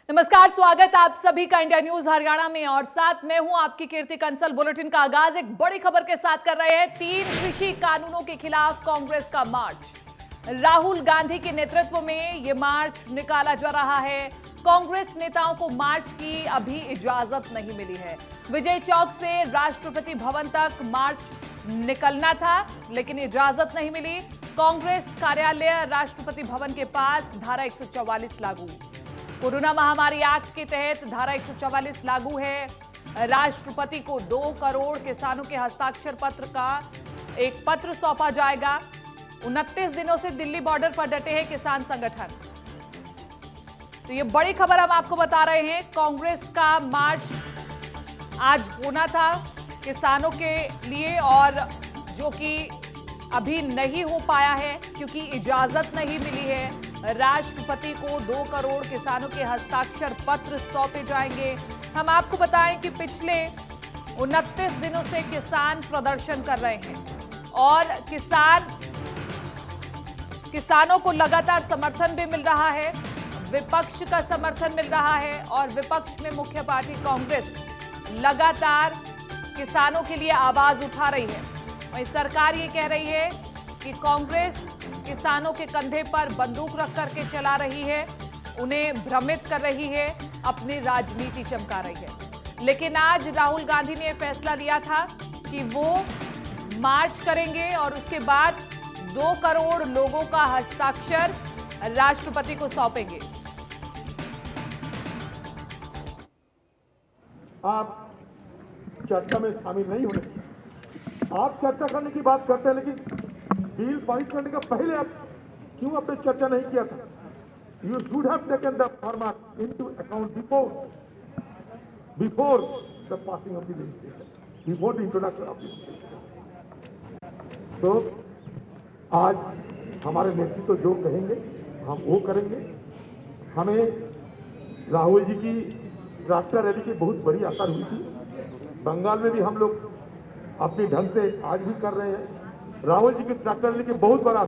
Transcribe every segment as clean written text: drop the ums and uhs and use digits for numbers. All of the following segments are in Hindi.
नमस्कार, स्वागत आप सभी का इंडिया न्यूज हरियाणा में और साथ में हूं आपकी कीर्ति कंसल। बुलेटिन का आगाज एक बड़ी खबर के साथ कर रहे हैं। 3 कृषि कानूनों के खिलाफ कांग्रेस का मार्च। राहुल गांधी के नेतृत्व में यह मार्च निकाला जा रहा है। कांग्रेस नेताओं को मार्च की अभी इजाजत नहीं मिली है। विजय चौक से राष्ट्रपति भवन तक मार्च निकलना था, लेकिन इजाजत नहीं मिली। कांग्रेस कार्यालय राष्ट्रपति भवन के पास धारा 144 लागू। कोरोना महामारी एक्ट के तहत धारा 144 लागू है। राष्ट्रपति को 2 करोड़ किसानों के हस्ताक्षर पत्र का एक पत्र सौंपा जाएगा। 29 दिनों से दिल्ली बॉर्डर पर डटे हैं किसान संगठन। तो ये बड़ी खबर हम आपको बता रहे हैं। कांग्रेस का मार्च आज होना था किसानों के लिए, और जो कि अभी नहीं हो पाया है क्योंकि इजाजत नहीं मिली है। राष्ट्रपति को 2 करोड़ किसानों के हस्ताक्षर पत्र सौंपे जाएंगे। हम आपको बताएं कि पिछले 29 दिनों से किसान प्रदर्शन कर रहे हैं और किसानों को लगातार समर्थन भी मिल रहा है, विपक्ष का समर्थन मिल रहा है और विपक्ष में मुख्य पार्टी कांग्रेस लगातार किसानों के लिए आवाज उठा रही है। वहीं सरकार ये कह रही है कि कांग्रेस किसानों के कंधे पर बंदूक रख करके चला रही है, उन्हें भ्रमित कर रही है, अपनी राजनीति चमका रही है। लेकिन आज राहुल गांधी ने फैसला लिया था कि वो मार्च करेंगे और उसके बाद 2 करोड़ लोगों का हस्ताक्षर राष्ट्रपति को सौंपेंगे। आप चर्चा में शामिल नहीं होने, आप चर्चा करने की बात करते हैं, लेकिन बिल पारित करने का पहले आप क्यों आपने चर्चा नहीं किया था? You should have taken the format into account before the passing of the legislation, before the introduction of the. तो आज हमारे नेतृत्व जो कहेंगे हम वो करेंगे। हमें राहुल जी की राष्ट्रीय रैली की बहुत बड़ी आशा हुई थी। बंगाल में भी हम लोग अपने ढंग से आज भी कर रहे हैं। राहुल जी की ट्रैक्टर रैली की बहुत बड़ा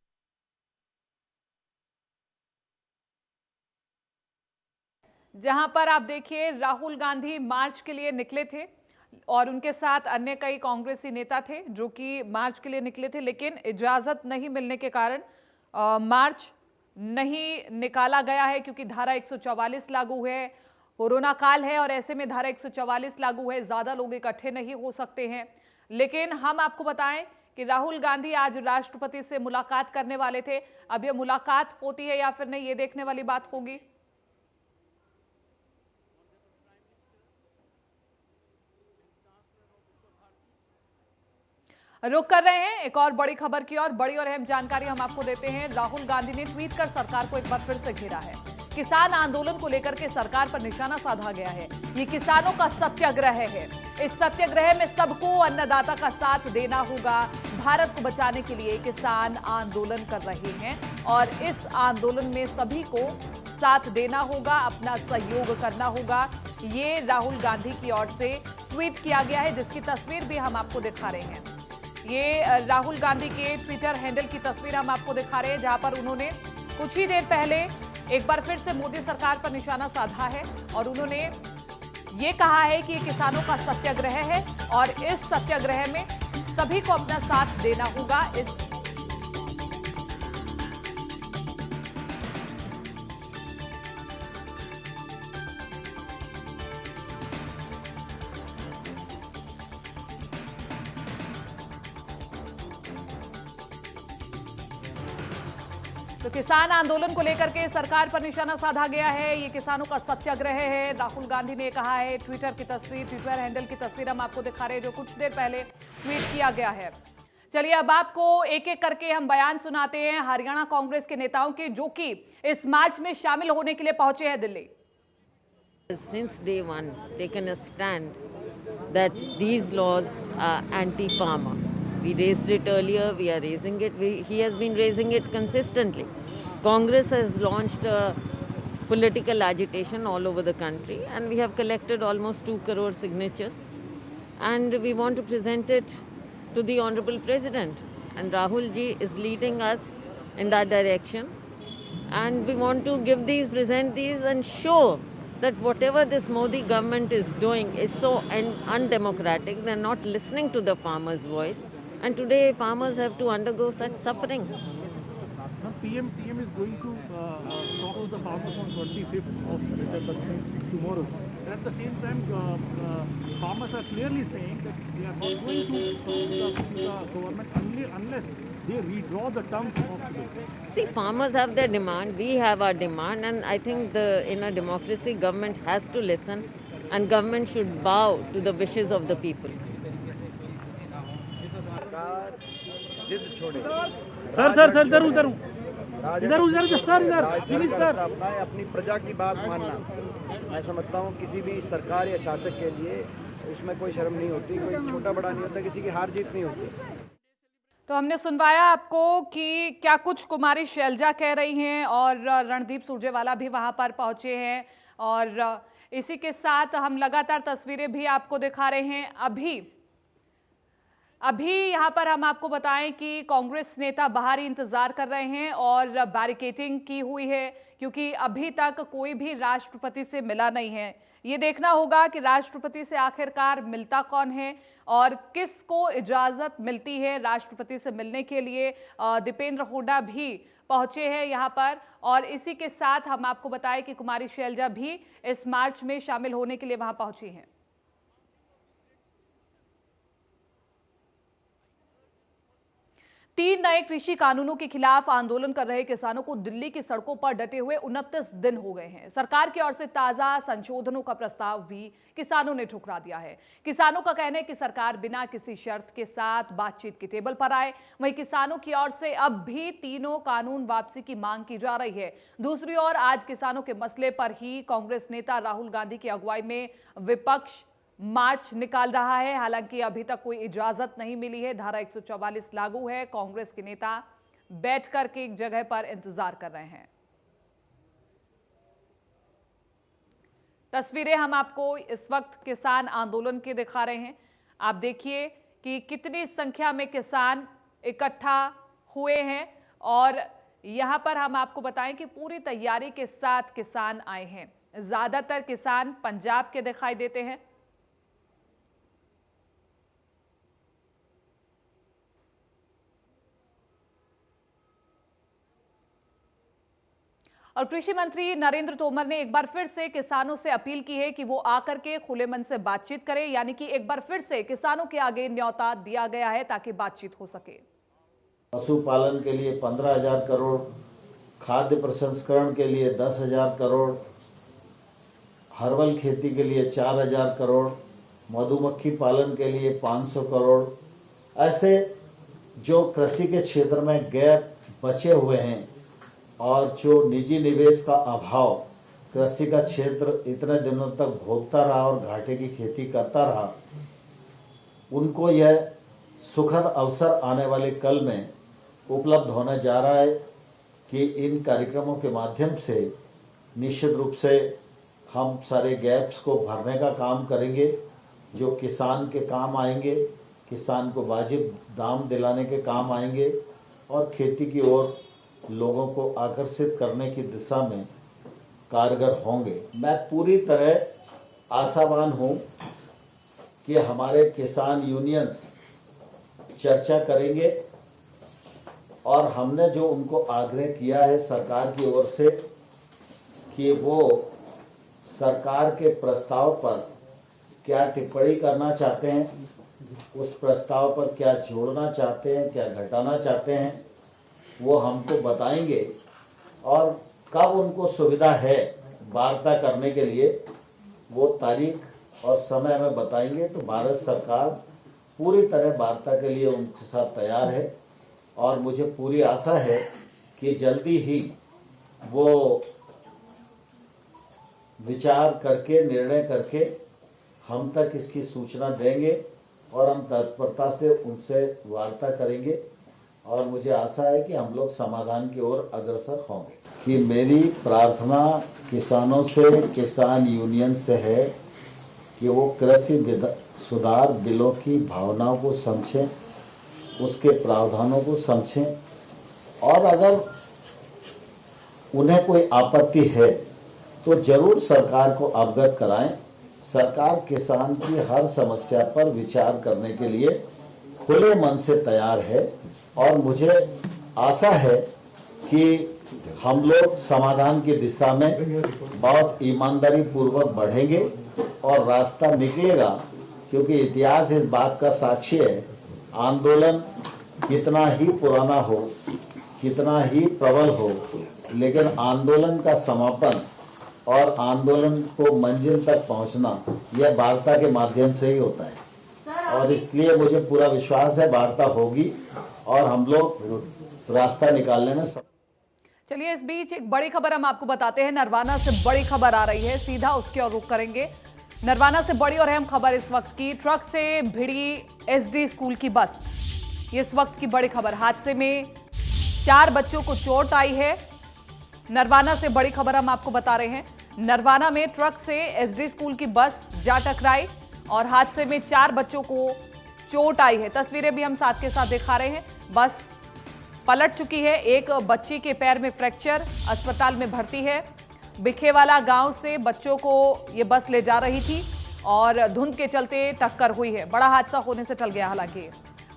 जहां पर आप देखिए राहुल गांधी मार्च के लिए निकले थे और उनके साथ अन्य कई कांग्रेसी नेता थे जो कि मार्च के लिए निकले थे, लेकिन इजाजत नहीं मिलने के कारण मार्च नहीं निकाला गया है क्योंकि धारा 144 लागू है, कोरोना काल है और ऐसे में धारा 144 लागू है, ज्यादा लोग इकट्ठे नहीं हो सकते हैं। लेकिन हम आपको बताएं कि राहुल गांधी आज राष्ट्रपति से मुलाकात करने वाले थे। अब यह मुलाकात होती है या फिर नहीं, ये देखने वाली बात होगी। रुक कर रहे हैं एक और बड़ी खबर की और बड़ी और अहम जानकारी हम आपको देते हैं। राहुल गांधी ने ट्वीट कर सरकार को एक बार फिर से घेरा है। किसान आंदोलन को लेकर के सरकार पर निशाना साधा गया है। ये किसानों का सत्याग्रह है। इस सत्याग्रह में सबको अन्नदाता का साथ देना होगा। भारत को बचाने के लिए किसान आंदोलन कर रहे हैं और इस आंदोलन में सभी को साथ देना होगा, अपना सहयोग करना होगा। ये राहुल गांधी की ओर से ट्वीट किया गया है, जिसकी तस्वीर भी हम आपको दिखा रहे हैं। ये राहुल गांधी के ट्विटर हैंडल की तस्वीर हम आपको दिखा रहे हैं, जहां पर उन्होंने कुछ ही देर पहले एक बार फिर से मोदी सरकार पर निशाना साधा है और उन्होंने ये कहा है कि ये किसानों का सत्याग्रह है और इस सत्याग्रह में सभी को अपना साथ देना होगा। तो किसान आंदोलन को लेकर के सरकार पर निशाना साधा गया है। ये किसानों का सत्याग्रह है, राहुल गांधी ने कहा है। ट्विटर की तस्वीर, ट्विटर हैंडल की तस्वीर हम आपको दिखा रहे हैं जो कुछ देर पहले ट्वीट किया गया है। चलिए अब आपको एक एक करके हम बयान सुनाते हैं हरियाणा कांग्रेस के नेताओं के, जो कि इस मार्च में शामिल होने के लिए पहुंचे हैं Delhi. Since day one taken a stand that these laws are anti-farmer. We raised it earlier, we are raising it, he has been raising it consistently. Congress has launched a political agitation all over the country and we have collected almost 2 crore signatures and we want to present it to the Honorable President, and Rahul ji is leading us in that direction and we want to present these and show that whatever this Modi government is doing is so undemocratic. They're not listening to the farmers' voice, and today farmers have to undergo such suffering. Now, PM is going to talk to the farmers on 25th of December, tomorrow. And at the same time, farmers are clearly saying that they are not going to talk to the government unless they redraw the terms of the bill. See, farmers have their demand, we have our demand, and I think in a democracy, government has to listen, and government should bow to the wishes of the people. Sir इधर अपना अपनी प्रजा की बात मानना, मैं समझता हूँ किसी भी सरकार या शासक के लिए उसमें कोई शर्म नहीं होती, कोई छोटा बड़ा नहीं होता, किसी की हार जीत नहीं होती। तो हमने सुनवाया आपको कि क्या कुछ कुमारी शैलजा कह रही हैं और रणदीप सुरजेवाला भी वहां पर पहुंचे हैं, और इसी के साथ हम लगातार तस्वीरें भी आपको दिखा रहे हैं। अभी यहाँ पर हम आपको बताएं कि कांग्रेस नेता बाहर ही इंतजार कर रहे हैं और बैरिकेडिंग की हुई है, क्योंकि अभी तक कोई भी राष्ट्रपति से मिला नहीं है। ये देखना होगा कि राष्ट्रपति से आखिरकार मिलता कौन है और किसको इजाजत मिलती है राष्ट्रपति से मिलने के लिए। दीपेंद्र हुड्डा भी पहुंचे हैं यहाँ पर, और इसी के साथ हम आपको बताएं कि कुमारी शैलजा भी इस मार्च में शामिल होने के लिए वहां पहुंची हैं। 3 नए कृषि कानूनों के खिलाफ आंदोलन कर रहे किसानों को दिल्ली की सड़कों पर डटे हुए 29 दिन हो गए हैं। सरकार की ओर से ताजा संशोधनों का प्रस्ताव भी किसानों ने ठुकरा दिया है। किसानों का कहना है कि सरकार बिना किसी शर्त के साथ बातचीत की टेबल पर आए। वहीं किसानों की ओर से अब भी तीनों कानून वापसी की मांग की जा रही है। दूसरी ओर आज किसानों के मसले पर ही कांग्रेस नेता राहुल गांधी की अगुवाई में विपक्ष मार्च निकाल रहा है। हालांकि अभी तक कोई इजाजत नहीं मिली है। धारा 144 लागू है। कांग्रेस के नेता बैठ करके एक जगह पर इंतजार कर रहे हैं। तस्वीरें हम आपको इस वक्त किसान आंदोलन के दिखा रहे हैं। आप देखिए कि कितनी संख्या में किसान इकट्ठा हुए हैं, और यहां पर हम आपको बताएं कि पूरी तैयारी के साथ किसान आए हैं। ज्यादातर किसान पंजाब के दिखाई देते हैं। और कृषि मंत्री नरेंद्र तोमर ने एक बार फिर से किसानों से अपील की है कि वो आकर के खुले मन से बातचीत करें, यानी कि एक बार फिर से किसानों के आगे न्योता दिया गया है ताकि बातचीत हो सके। पशुपालन के लिए 15,000 करोड़, खाद्य प्रसंस्करण के लिए 10,000 करोड़, हर्बल खेती के लिए 4,000 करोड़, मधुमक्खी पालन के लिए 500 करोड़, ऐसे जो कृषि के क्षेत्र में गैप बचे हुए हैं और जो निजी निवेश का अभाव कृषि का क्षेत्र इतने दिनों तक भोगता रहा और घाटे की खेती करता रहा, उनको यह सुखद अवसर आने वाले कल में उपलब्ध होने जा रहा है कि इन कार्यक्रमों के माध्यम से निश्चित रूप से हम सारे गैप्स को भरने का काम करेंगे, जो किसान के काम आएंगे, किसान को वाजिब दाम दिलाने के काम आएंगे और खेती की ओर लोगों को आकर्षित करने की दिशा में कारगर होंगे। मैं पूरी तरह आशावान हूं कि हमारे किसान यूनियंस चर्चा करेंगे और हमने जो उनको आग्रह किया है सरकार की ओर से कि वो सरकार के प्रस्ताव पर क्या टिप्पणी करना चाहते हैं, उस प्रस्ताव पर क्या जोड़ना चाहते हैं, क्या घटाना चाहते हैं, वो हमको बताएंगे और कब उनको सुविधा है वार्ता करने के लिए वो तारीख और समय हमें बताएंगे। तो भारत सरकार पूरी तरह वार्ता के लिए उनके साथ तैयार है और मुझे पूरी आशा है कि जल्दी ही वो विचार करके निर्णय करके हम तक इसकी सूचना देंगे और हम तत्परता से उनसे वार्ता करेंगे और मुझे आशा है कि हम लोग समाधान की ओर अग्रसर होंगे। कि मेरी प्रार्थना किसानों से, किसान यूनियन से है कि वो कृषि सुधार बिलों की भावनाओं को समझें, उसके प्रावधानों को समझें और अगर उन्हें कोई आपत्ति है तो जरूर सरकार को अवगत कराएं। सरकार किसान की हर समस्या पर विचार करने के लिए खुले मन से तैयार है और मुझे आशा है कि हम लोग समाधान की दिशा में बहुत ईमानदारी पूर्वक बढ़ेंगे और रास्ता निकलेगा, क्योंकि इतिहास इस बात का साक्षी है। आंदोलन कितना ही पुराना हो, कितना ही प्रबल हो, लेकिन आंदोलन का समापन और आंदोलन को मंजिल तक पहुंचना यह वार्ता के माध्यम से ही होता है। और इसलिए मुझे पूरा विश्वास है वार्ता होगी और हम लोग रास्ता निकालने में चलिए, इस बीच एक बड़ी खबर हम आपको बताते हैं। नरवाना से बड़ी खबर आ रही है, सीधा उसके और रुख करेंगे। नरवाना से बड़ी और अहम खबर इस वक्त की, ट्रक से भिड़ी एसडी स्कूल की बस। ये इस वक्त की बड़ी खबर। हादसे में 4 बच्चों को चोट आई है। नरवाना से बड़ी खबर हम आपको बता रहे हैं। नरवाना में ट्रक से एसडी स्कूल की बस जा टकराई और हादसे में 4 बच्चों को चोट आई है। तस्वीरें भी हम साथ के साथ दिखा रहे हैं। बस पलट चुकी है। एक बच्ची के पैर में फ्रैक्चर, अस्पताल में भर्ती है। बिखेवाला गांव से बच्चों को ये बस ले जा रही थी और धुंध के चलते टक्कर हुई है। बड़ा हादसा होने से टल गया। हालांकि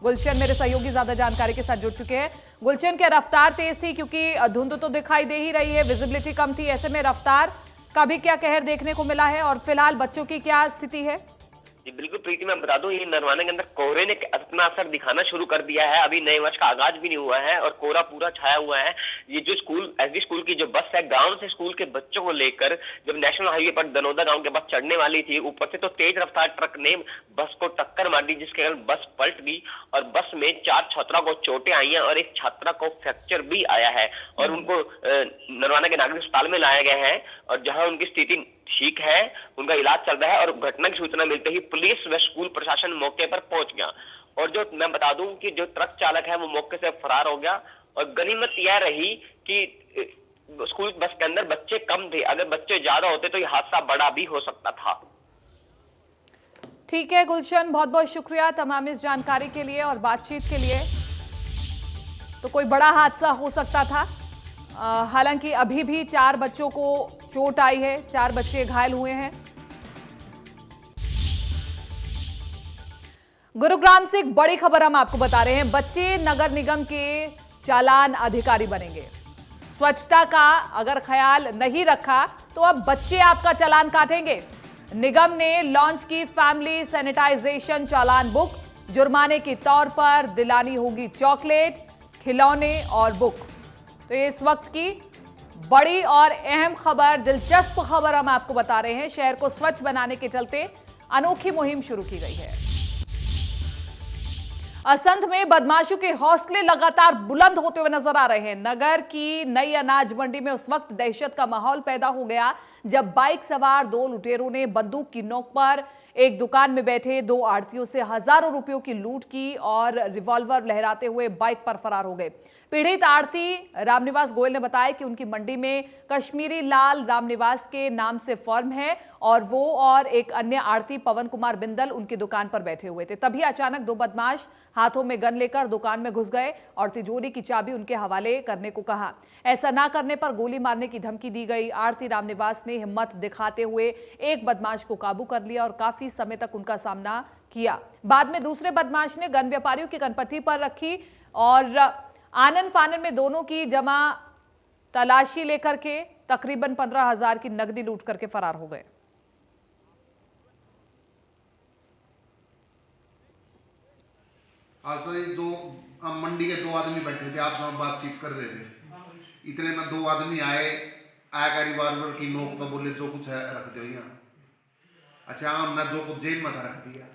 गुलशन मेरे सहयोगी ज्यादा जानकारी के साथ जुड़ चुके हैं। गुलशन, क्या रफ्तार तेज थी? क्योंकि धुंध तो दिखाई दे ही रही है, विजिबिलिटी कम थी, ऐसे में रफ्तार का भी क्या कहर देखने को मिला है और फिलहाल बच्चों की क्या स्थिति है? जी बिल्कुल प्रीति, मैं बता दूं ये नरवाना के अंदर कोहरे ने अपना असर दिखाना शुरू कर दिया है। अभी नए वर्ष का आगाज भी नहीं हुआ है और कोहरा पूरा छाया हुआ है। ये जो स्कूल एसडी स्कूल की जो बस है, गांव से स्कूल के बच्चों को लेकर जब नेशनल हाईवे पर दनोदा गांव के बस चढ़ने वाली थी, ऊपर से तो तेज रफ्तार ट्रक ने बस को टक्कर मार दी, जिसके कारण बस पलट गई और बस में 4 छात्रों को चोटें आई हैं और एक छात्रा को फ्रैक्चर भी आया है और उनको नरवाना के नागरिक अस्पताल में लाया गया है और जहां उनकी स्थिति ठीक है, उनका इलाज चल रहा है। और घटना की सूचना मिलते ही पुलिस व स्कूल प्रशासन मौके पर पहुंच गया और जो मैं बता दूं कि जो ट्रक चालक है वो मौके से फरार हो गया। और गनीमत यह रही कि स्कूल बस के अंदर बच्चे कम थे, अगर बच्चे ज्यादा होते तो यह हादसा बड़ा भी हो सकता था। ठीक है गुलशन, बहुत बहुत शुक्रिया तमाम इस जानकारी के लिए और बातचीत के लिए। तो कोई बड़ा हादसा हो सकता था। हालांकि अभी भी 4 बच्चों को चोट आई है, 4 बच्चे घायल हुए हैं। गुरुग्राम से एक बड़ी खबर हम आपको बता रहे हैं। बच्चे नगर निगम के चालान अधिकारी बनेंगे। स्वच्छता का अगर ख्याल नहीं रखा तो अब बच्चे आपका चालान काटेंगे। निगम ने लॉन्च की फैमिली सैनिटाइजेशन चालान बुक। जुर्माने के तौर पर दिलानी होगी चॉकलेट, खिलौने और बुक। तो ये इस वक्त की बड़ी और अहम खबर, दिलचस्प खबर हम आपको बता रहे हैं। शहर को स्वच्छ बनाने के चलते अनोखी मुहिम शुरू की गई है। असंध में बदमाशों के हौसले लगातार बुलंद होते हुए नजर आ रहे हैं। नगर की नई अनाज मंडी में उस वक्त दहशत का माहौल पैदा हो गया जब बाइक सवार 2 लुटेरों ने बंदूक की नोक पर एक दुकान में बैठे 2 आड़तियों से हजारों रुपयों की लूट की और रिवॉल्वर लहराते हुए बाइक पर फरार हो गए। पीड़ित आड़ती रामनिवास गोयल ने बताया कि उनकी मंडी में कश्मीरी लाल रामनिवास के नाम से फर्म है और वो और एक अन्य आड़ती पवन कुमार बिंदल उनकी दुकान पर बैठे हुए थे। तभी अचानक 2 बदमाश हाथों में गन लेकर दुकान में घुस गए और तिजोरी की चाबी उनके हवाले करने को कहा। ऐसा ना करने पर गोली मारने की धमकी दी गई। आड़ती रामनिवास ने हिम्मत दिखाते हुए एक बदमाश को काबू कर लिया और काफी समय तक उनका सामना किया। बाद में दूसरे बदमाश ने गन व्यापारियों की कनपट्टी पर रखी और आनन फानन में दोनों की जमा तलाशी लेकर के तकरीबन 15,000 की नकदी लूट करके फरार हो गए। आज जो मंडी के 2 आदमी बैठे थे, आप सब बातचीत कर रहे थे, इतने में 2 आदमी आया रिवॉल्वर की नोक पर बोले जो कुछ है रख दो यहाँ। अच्छा हमने जो कुछ जेब में था रख दिया।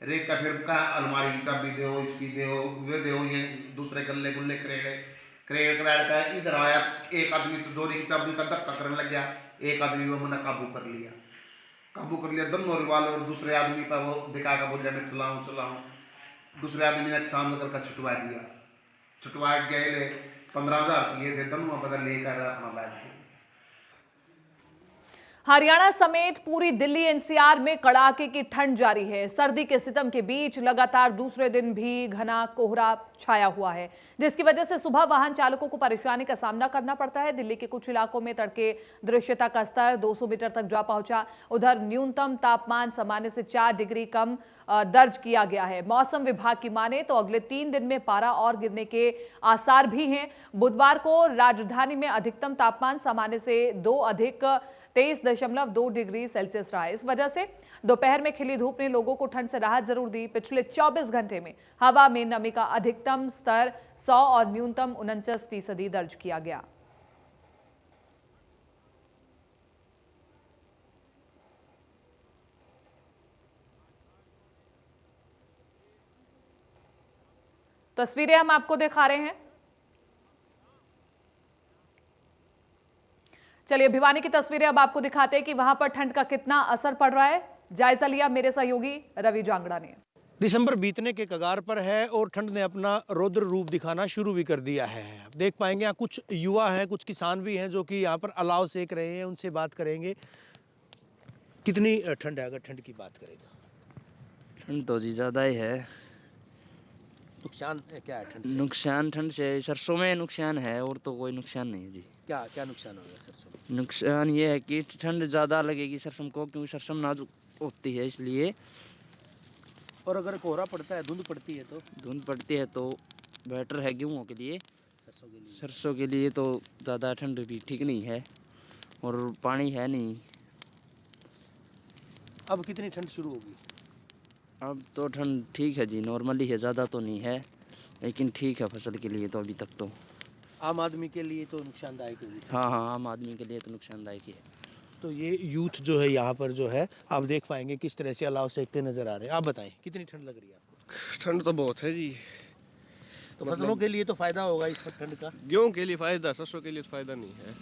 रेक का फिर कहा अलमारी की चाबी दो, इसकी दो, वे दो, ये दूसरे गल्ले गुल्ले क्रेड का इधर आया। एक आदमी तो जोरी की चाबी का धक्का करने लग गया, एक आदमी वो मैंने काबू कर लिया। दोनों रिवॉल्वर दूसरे आदमी पर वो दिखा कर बोल मैं चलाऊं। दूसरे आदमी ने सामने करके छुटवा गए। 15,000 रुपये थे, दोनों पता लेकर अपना बैठ गए। हरियाणा समेत पूरी दिल्ली एनसीआर में कड़ाके की ठंड जारी है। सर्दी के सितम के बीच लगातार दूसरे दिन भी घना कोहरा छाया हुआ है, जिसकी वजह से सुबह वाहन चालकों को परेशानी का सामना करना पड़ता है। दिल्ली के कुछ इलाकों में तड़के दृश्यता का स्तर 200 मीटर तक जा पहुंचा। उधर न्यूनतम तापमान सामान्य से 4 डिग्री कम दर्ज किया गया है। मौसम विभाग की माने तो अगले 3 दिन में पारा और गिरने के आसार भी हैं। बुधवार को राजधानी में अधिकतम तापमान सामान्य से 2 अधिक 23.2 डिग्री सेल्सियस रहा। इस वजह से दोपहर में खिली धूप ने लोगों को ठंड से राहत जरूर दी। पिछले 24 घंटे में हवा में नमी का अधिकतम स्तर 100 और न्यूनतम 49% दर्ज किया गया। तस्वीरें हम आपको दिखा रहे हैं। चलिए भिवानी की तस्वीरें अब आपको दिखाते हैं कि वहां पर ठंड का कितना असर पड़ रहा है। जायजा लिया मेरे सहयोगी रवि जांगड़ा ने। दिसंबर बीतने के कगार पर है और ठंड ने अपना रौद्र रूप दिखाना शुरू भी कर दिया है। देख पाएंगे यहाँ कुछ युवा हैं, कुछ किसान भी हैं जो कि यहाँ पर अलाव सेक रहे हैं। उनसे बात करेंगे कितनी ठंड है। अगर ठंड की बात करें तो ठंड तो जी ज़्यादा ही है। नुकसान क्या है ठंड से? नुकसान ठंड से सरसों में नुकसान है और तो कोई नुकसान नहीं है जी। क्या क्या नुकसान होगा सरसों में? नुकसान ये है कि ठंड ज़्यादा लगेगी सरसों को, क्योंकि सरसों नाजुक होती है इसलिए। और अगर कोहरा पड़ता है, धुंध पड़ती है तो बेटर है गेहूँ के लिए। सरसों के लिए तो ज़्यादा ठंड भी ठीक नहीं है और पानी है नहीं। अब कितनी ठंड शुरू होगी? अब तो ठंड ठीक है जी, नॉर्मली है, ज़्यादा तो नहीं है लेकिन ठीक है फसल के लिए तो अभी तक तो। आम आदमी के लिए तो नुकसानदायक होगी। हाँ, आम आदमी के लिए तो नुकसानदायक ही है। तो ये यूथ जो है यहाँ पर जो है आप देख पाएंगे किस तरह से अलाव सेकते नजर आ रहे हैं। आप बताएं कितनी ठंड लग रही है आपको? ठंड तो बहुत है जी। तो फसलों के लिए तो फायदा होगा इस ठंड का? गेहूँ के लिए फायदा, सरसों के लिए तो फायदा नहीं है।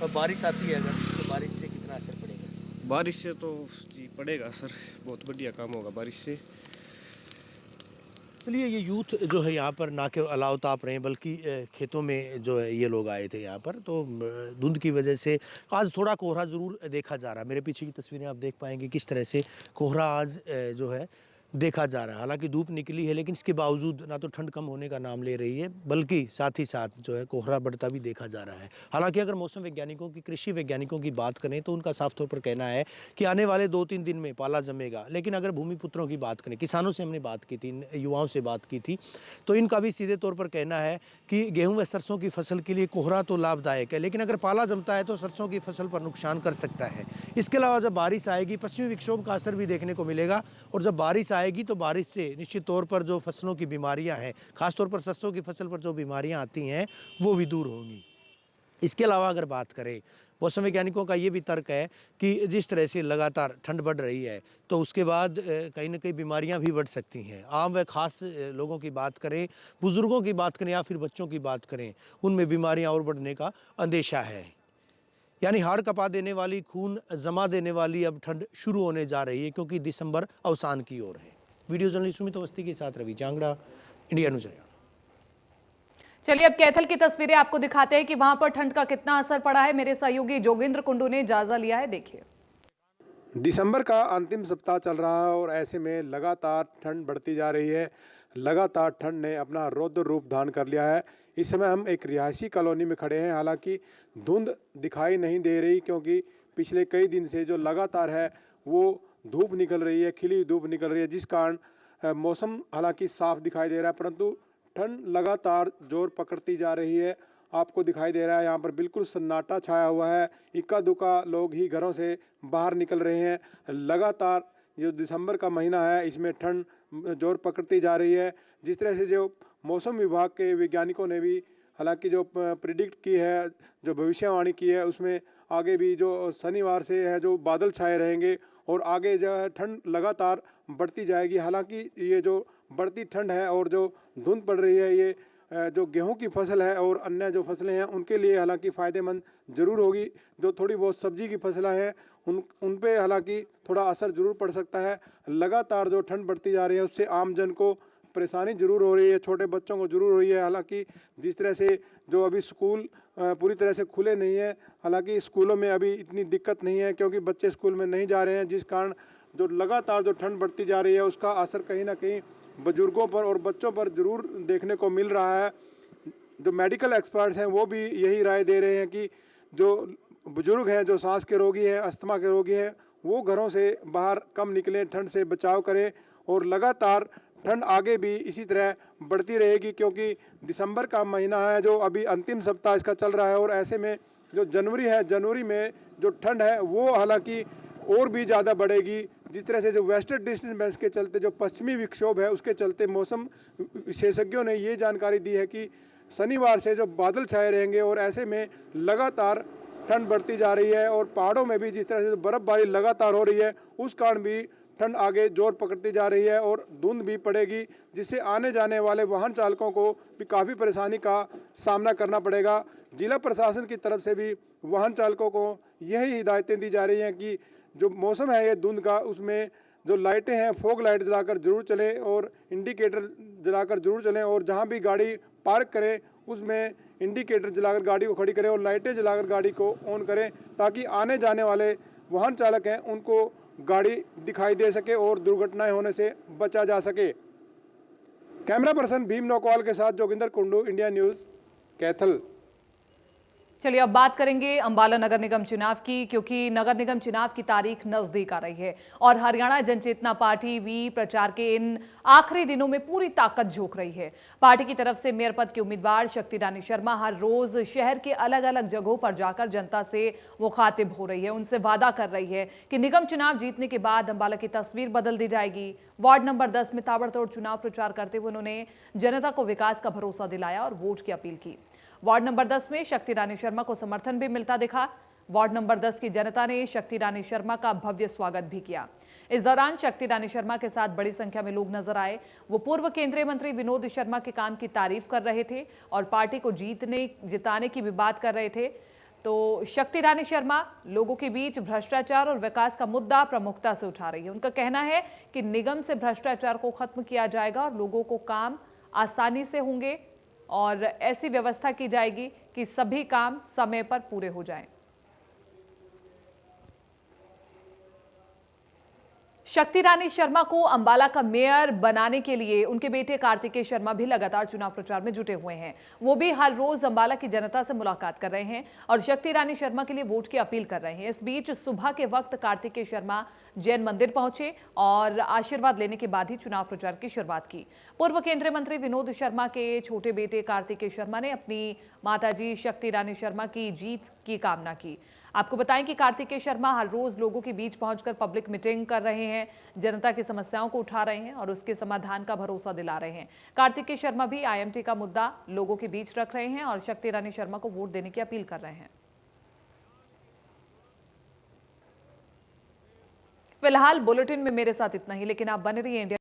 और बारिश आती है अगर तो बारिश से कितना असर पड़ेगा? बारिश से तो जी पड़ेगा असर, बहुत बढ़िया काम होगा बारिश से। चलिए ये यूथ जो है यहाँ पर ना के अलाव ताप रहे हैं बल्कि खेतों में जो है ये लोग आए थे यहाँ पर। तो धुंध की वजह से आज थोड़ा कोहरा ज़रूर देखा जा रहा है। मेरे पीछे की तस्वीरें आप देख पाएंगे किस तरह से कोहरा आज जो है देखा जा रहा है। हालांकि धूप निकली है लेकिन इसके बावजूद ना तो ठंड कम होने का नाम ले रही है बल्कि साथ ही साथ जो है कोहरा बढ़ता भी देखा जा रहा है। हालांकि अगर मौसम वैज्ञानिकों की, कृषि वैज्ञानिकों की बात करें तो उनका साफ तौर पर कहना है कि आने वाले 2-3 दिन में पाला जमेगा। लेकिन अगर भूमिपुत्रों की बात करें, किसानों से हमने बात की थी, युवाओं से बात की थी, तो इनका भी सीधे तौर पर कहना है कि गेहूँ व सरसों की फसल के लिए कोहरा तो लाभदायक है लेकिन अगर पाला जमता है तो सरसों की फसल पर नुकसान कर सकता है। इसके अलावा जब बारिश आएगी पश्चिमी विक्षोभ का असर भी देखने को मिलेगा और जब बारिश आएगी तो बारिश से निश्चित तौर पर जो फसलों की बीमारियां हैं, खासतौर पर सरसों की फसल पर जो बीमारियां आती हैं वो भी दूर होंगी। इसके अलावा अगर बात करें मौसम वैज्ञानिकों का ये भी तर्क है कि जिस तरह से लगातार ठंड बढ़ रही है तो उसके बाद कहीं ना कहीं बीमारियां भी बढ़ सकती हैं। आम व ख़ास लोगों की बात करें, बुज़ुर्गों की बात करें या फिर बच्चों की बात करें, उनमें बीमारियां और बढ़ने का अंदेशा है। यानी हाड़ कपा देने वाली, खून जमा देने वाली अब ठंड शुरू होने जा रही है क्योंकि दिसंबर अवसान की ओर है। वीडियो जर्नलिस्ट सुमित अवस्थी के साथ रवि जांगड़ा, इंडिया न्यूज़ हरियाणा। चलिए अब कैथल की तस्वीरें आपको दिखाते हैं कि वहां पर ठंड का कितना असर पड़ा है। मेरे सहयोगी जोगेंद्र कुंडू ने जायजा लिया है, देखिए। दिसंबर का अंतिम सप्ताह चल रहा है और ऐसे में लगातार ठंड बढ़ती जा रही है। लगातार ठंड ने अपना रौद्र रूप धारण कर लिया है। इस समय हम एक रिहायशी कॉलोनी में खड़े हैं। हालांकि धुंध दिखाई नहीं दे रही क्योंकि पिछले कई दिन से जो लगातार है वो धूप निकल रही है, खिली धूप निकल रही है, जिस कारण मौसम हालांकि साफ दिखाई दे रहा है परंतु ठंड लगातार जोर पकड़ती जा रही है। आपको दिखाई दे रहा है यहाँ पर बिल्कुल सन्नाटा छाया हुआ है। इक्का दुक्का लोग ही घरों से बाहर निकल रहे हैं। लगातार जो दिसंबर का महीना है इसमें ठंड जोर पकड़ती जा रही है। जिस तरह से जो मौसम विभाग के वैज्ञानिकों ने भी हालांकि जो प्रिडिक्ट की है, जो भविष्यवाणी की है, उसमें आगे भी जो शनिवार से है जो बादल छाए रहेंगे और आगे जो है ठंड लगातार बढ़ती जाएगी। हालांकि ये जो बढ़ती ठंड है और जो धुंध पड़ रही है ये जो गेहूं की फसल है और अन्य जो फसलें हैं उनके लिए हालांकि फ़ायदेमंद ज़रूर होगी। जो थोड़ी बहुत सब्जी की फसलें हैं उन पे हालांकि थोड़ा असर ज़रूर पड़ सकता है। लगातार जो ठंड बढ़ती जा रही है उससे आम जन को परेशानी जरूर हो रही है, छोटे बच्चों को जरूर हो रही है। हालांकि जिस तरह से जो अभी स्कूल पूरी तरह से खुले नहीं है, हालांकि स्कूलों में अभी इतनी दिक्कत नहीं है क्योंकि बच्चे स्कूल में नहीं जा रहे हैं, जिस कारण जो लगातार जो ठंड बढ़ती जा रही है उसका असर कहीं ना कहीं बुजुर्गों पर और बच्चों पर ज़रूर देखने को मिल रहा है। जो मेडिकल एक्सपर्ट्स हैं वो भी यही राय दे रहे हैं कि जो बुजुर्ग हैं, जो सांस के रोगी हैं, अस्थमा के रोगी हैं, वो घरों से बाहर कम निकलें, ठंड से बचाव करें। और लगातार ठंड आगे भी इसी तरह बढ़ती रहेगी क्योंकि दिसंबर का महीना है जो अभी अंतिम सप्ताह इसका चल रहा है, और ऐसे में जो जनवरी है, जनवरी में जो ठंड है वो हालांकि और भी ज़्यादा बढ़ेगी। जिस तरह से जो वेस्टर्न डिस्टर्बेंस के चलते जो पश्चिमी विक्षोभ है उसके चलते मौसम विशेषज्ञों ने ये जानकारी दी है कि शनिवार से जो बादल छाए रहेंगे और ऐसे में लगातार ठंड बढ़ती जा रही है। और पहाड़ों में भी जिस तरह से बर्फबारी लगातार हो रही है उस कारण भी ठंड आगे जोर पकड़ती जा रही है और धुंध भी पड़ेगी, जिससे आने जाने वाले वाहन चालकों को भी काफ़ी परेशानी का सामना करना पड़ेगा। जिला प्रशासन की तरफ से भी वाहन चालकों को यही हिदायतें दी जा रही हैं कि जो मौसम है ये धुंध का, उसमें जो लाइटें हैं फॉग लाइट जलाकर जरूर चलें और इंडिकेटर जलाकर जरूर चलें, और जहां भी गाड़ी पार्क करें उसमें इंडिकेटर जलाकर गाड़ी को खड़ी करें और लाइटें जलाकर गाड़ी को ऑन करें, ताकि आने जाने वाले वाहन चालक हैं उनको गाड़ी दिखाई दे सके और दुर्घटनाएं होने से बचा जा सके। कैमरा पर्सन भीम नौकवाल के साथ जोगिंदर कुंडू, इंडिया न्यूज़, कैथल। चलिए अब बात करेंगे अंबाला नगर निगम चुनाव की, क्योंकि नगर निगम चुनाव की तारीख नजदीक आ रही है और हरियाणा जनचेतना पार्टी भी प्रचार के इन आखिरी दिनों में पूरी ताकत झोंक रही है। पार्टी की तरफ से मेयर पद की उम्मीदवार शक्ति रानी शर्मा हर रोज शहर के अलग अलग जगहों पर जाकर जनता से मुखातिब हो रही है, उनसे वादा कर रही है कि निगम चुनाव जीतने के बाद अंबाला की तस्वीर बदल दी जाएगी। वार्ड नंबर 10 में ताबड़तोड़ चुनाव प्रचार करते हुए उन्होंने जनता को विकास का भरोसा दिलाया और वोट की अपील की। वार्ड नंबर 10 में शक्ति रानी शर्मा को समर्थन भी मिलता दिखा। वार्ड नंबर 10 की जनता ने शक्ति रानी शर्मा का भव्य स्वागत भी किया। इस दौरान शक्ति रानी शर्मा के साथ बड़ी संख्या में लोग नजर आए। वो पूर्व केंद्रीय मंत्री विनोद शर्मा के काम की तारीफ कर रहे थे और पार्टी को जिताने की भी बात कर रहे थे। तो शक्ति रानी शर्मा लोगों के बीच भ्रष्टाचार और विकास का मुद्दा प्रमुखता से उठा रही है। उनका कहना है कि निगम से भ्रष्टाचार को खत्म किया जाएगा और लोगों को काम आसानी से होंगे और ऐसी व्यवस्था की जाएगी कि सभी काम समय पर पूरे हो जाएं। शक्ति रानी शर्मा को अंबाला का मेयर बनाने के लिए उनके बेटे कार्तिकेय शर्मा भी लगातार चुनाव प्रचार में जुटे हुए हैं। वो भी हर रोज अंबाला की जनता से मुलाकात कर रहे हैं और शक्ति रानी शर्मा के लिए वोट की अपील कर रहे हैं। इस बीच सुबह के वक्त कार्तिकेय शर्मा जैन मंदिर पहुंचे और आशीर्वाद लेने के बाद ही चुनाव प्रचार की शुरुआत की। पूर्व केंद्रीय मंत्री विनोद शर्मा के छोटे बेटे कार्तिकेय शर्मा ने अपनी माताजी शक्ति रानी शर्मा की जीत की कामना की। आपको बताएं कि कार्तिकेय शर्मा हर रोज लोगों के बीच पहुंचकर पब्लिक मीटिंग कर रहे हैं, जनता की समस्याओं को उठा रहे हैं और उसके समाधान का भरोसा दिला रहे हैं। कार्तिकेय शर्मा भी आईएमटी का मुद्दा लोगों के बीच रख रहे हैं और शक्ति रानी शर्मा को वोट देने की अपील कर रहे हैं। फिलहाल बुलेटिन में मेरे साथ इतना ही, लेकिन आप बने रहिए इंडिया